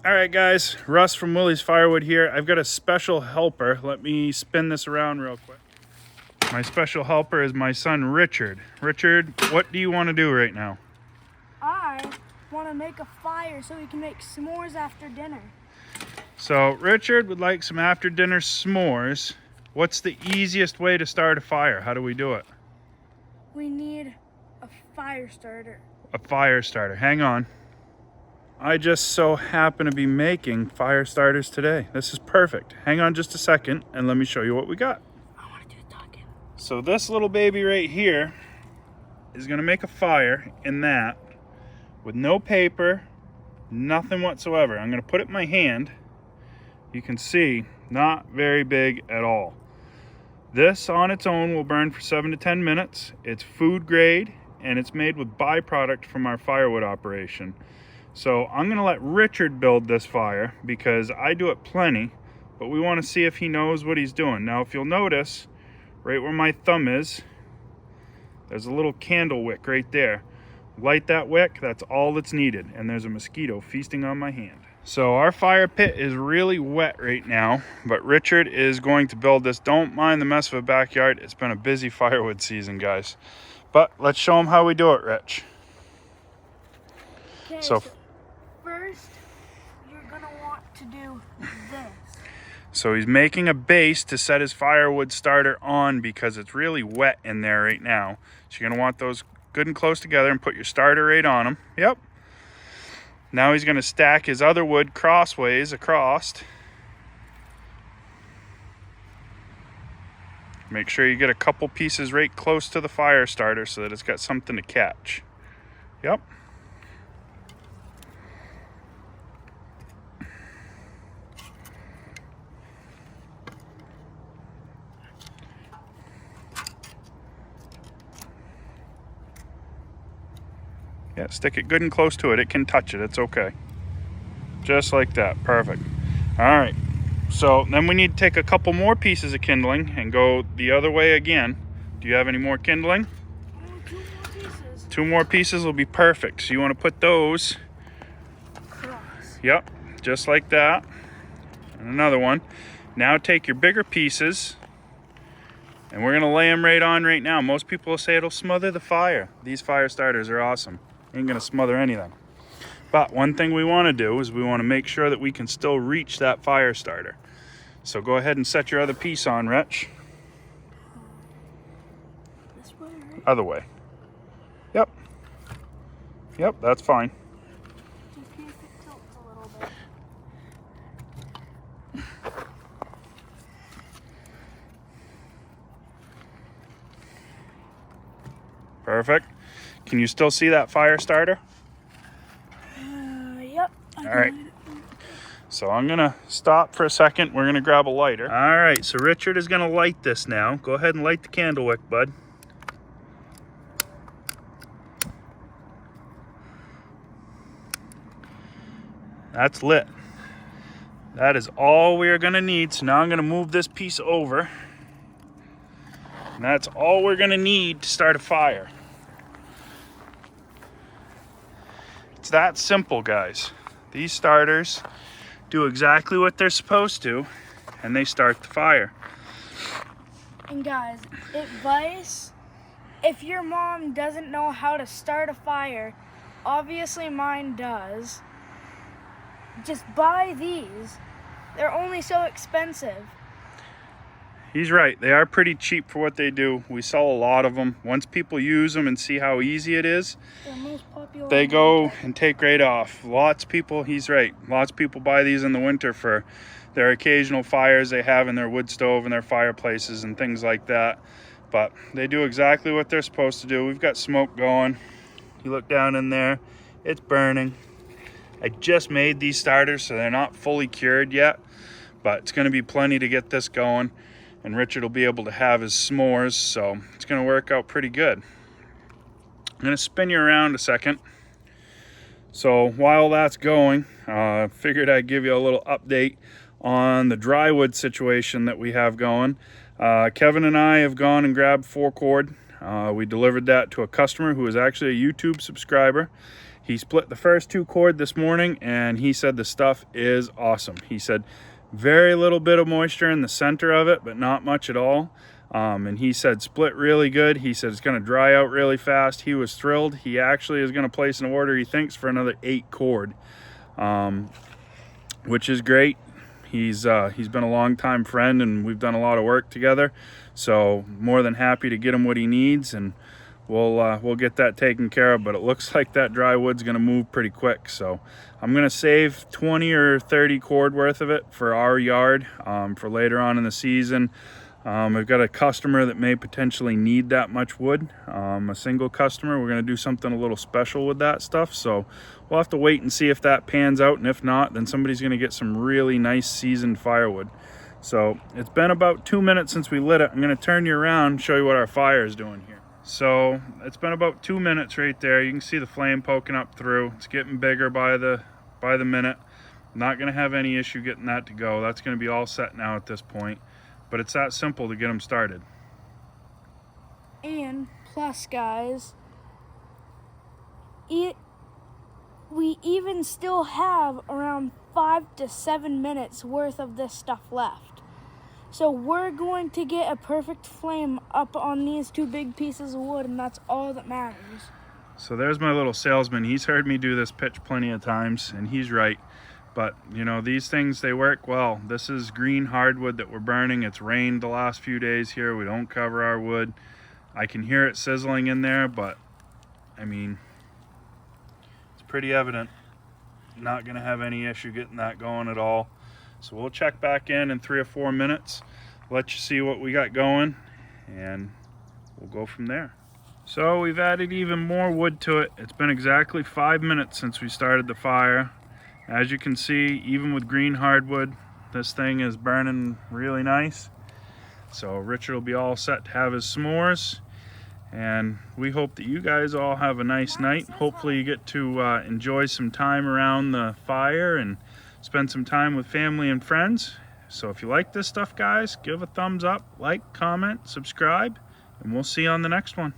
All right, guys, Russ from Willie's Firewood here. I've got a special helper. Let me spin this around real quick. My special helper is my son, Richard. Richard, what do you want to do right now? I want to make a fire so we can make s'mores after dinner. So Richard would like some after dinner s'mores. What's the easiest way to start a fire? How do we do it? We need a fire starter. A fire starter. Hang on. I just so happen to be making fire starters today. This is perfect. Hang on just a second and let me show you what we got. I want to do talking. So this little baby right here is gonna make a fire in that with no paper, nothing whatsoever. I'm gonna put it in my hand. You can see, not very big at all. This on its own will burn for 7 to 10 minutes. It's food grade and it's made with byproduct from our firewood operation. So I'm gonna let Richard build this fire because I do it plenty, but we wanna see if he knows what he's doing. Now, if you'll notice, right where my thumb is, there's a little candle wick right there. Light that wick, that's all that's needed. And there's a mosquito feasting on my hand. So our fire pit is really wet right now, but Richard is going to build this. Don't mind the mess of a backyard. It's been a busy firewood season, guys. But let's show him how we do it, Rich. Okay, So first, you're going to want to do this. So he's making a base to set his firewood starter on because it's really wet in there right now. So you're gonna want those good and close together and put your starter right on them. Yep. Now he's gonna stack his other wood crossways across. Make sure you get a couple pieces right close to the fire starter so that it's got something to catch. Yep. Yeah, stick it good and close to it. It can touch it. It's okay. Just like that. Perfect. All right. So then we need to take a couple more pieces of kindling and go the other way again. Do you have any more kindling? Two more pieces. 2 more pieces will be perfect. So you want to put those. Cross. Yep. Just like that. And another one. Now take your bigger pieces. And we're going to lay them right on right now. Most people will say it'll smother the fire. These fire starters are awesome. Ain't gonna smother anything. But one thing we want to do is we want to make sure that we can still reach that fire starter. So go ahead and set your other piece on, Rich. This way, right? Other way. Yep. Yep, that's fine. Just see if it tilts a little bit. Perfect. Can you still see that fire starter? Yep. All right. So I'm gonna stop for a second. We're gonna grab a lighter. All right, so Richard is gonna light this now. Go ahead and light the candle wick, bud. That's lit. That is all we are gonna need. So now I'm gonna move this piece over. And that's all we're gonna need to start a fire. It's that simple, guys. These starters do exactly what they're supposed to, and they start the fire. And guys, advice, if your mom doesn't know how to start a fire, obviously mine does, just buy these. They're only so expensive. He's right. They are pretty cheap for what they do. We sell a lot of them. Once people use them and see how easy it is, They're most popular. they go and take right off. Lots of people, he's right. Lots of people buy these in the winter for their occasional fires they have in their wood stove and their fireplaces and things like that. But they do exactly what they're supposed to do. We've got smoke going. You look down in there, it's burning. I just made these starters, so they're not fully cured yet, but it's gonna be plenty to get this going. And Richard will be able to have his s'mores, so it's gonna work out pretty good. I'm gonna spin you around a second. So while that's going, figured I'd give you a little update on the dry wood situation that we have going. Kevin and I have gone and grabbed 4 cord We delivered that to a customer who is actually a YouTube subscriber. He split the first 2 cord this morning, and he said the stuff is awesome. He said very little bit of moisture in the center of it, but not much at all. And he said split really good. He said it's going to dry out really fast. He was thrilled. He actually is going to place an order, he thinks, for another 8 cord, which is great. He's been a long-time friend, and we've done a lot of work together. So more than happy to get him what he needs, and we'll get that taken care of. But it looks like that dry wood's going to move pretty quick. So I'm going to save 20 or 30 cord worth of it for our yard for later on in the season. I've got a customer that may potentially need that much wood, a single customer. We're going to do something a little special with that stuff, so we'll have to wait and see if that pans out, and if not, then somebody's going to get some really nice seasoned firewood. So it's been about 2 minutes since we lit it. I'm going to turn you around and show you what our fire is doing here. So it's been about 2 minutes right there. You can see the flame poking up through. It's getting bigger by the minute. Not going to have any issue getting that to go. That's going to be all set now at this point. But it's that simple to get them started. And plus, guys, we even still have around 5 to 7 minutes worth of this stuff left. So we're going to get a perfect flame up on these 2 big pieces of wood, and that's all that matters. So there's my little salesman. He's heard me do this pitch plenty of times, and he's right. But, you know, these things, they work well. This is green hardwood that we're burning. It's rained the last few days here. We don't cover our wood. I can hear it sizzling in there, but, I mean, it's pretty evident. Not going to have any issue getting that going at all. So we'll check back in 3 or 4 minutes, let you see what we got going, and we'll go from there. So we've added even more wood to it. It's been exactly 5 minutes since we started the fire. As you can see, even with green hardwood, this thing is burning really nice. So Richard will be all set to have his s'mores. And we hope that you guys all have a nice night. Hopefully you get to enjoy some time around the fire and spend some time with family and friends. So if you like this stuff, guys, give a thumbs up, like, comment, subscribe, and we'll see you on the next one.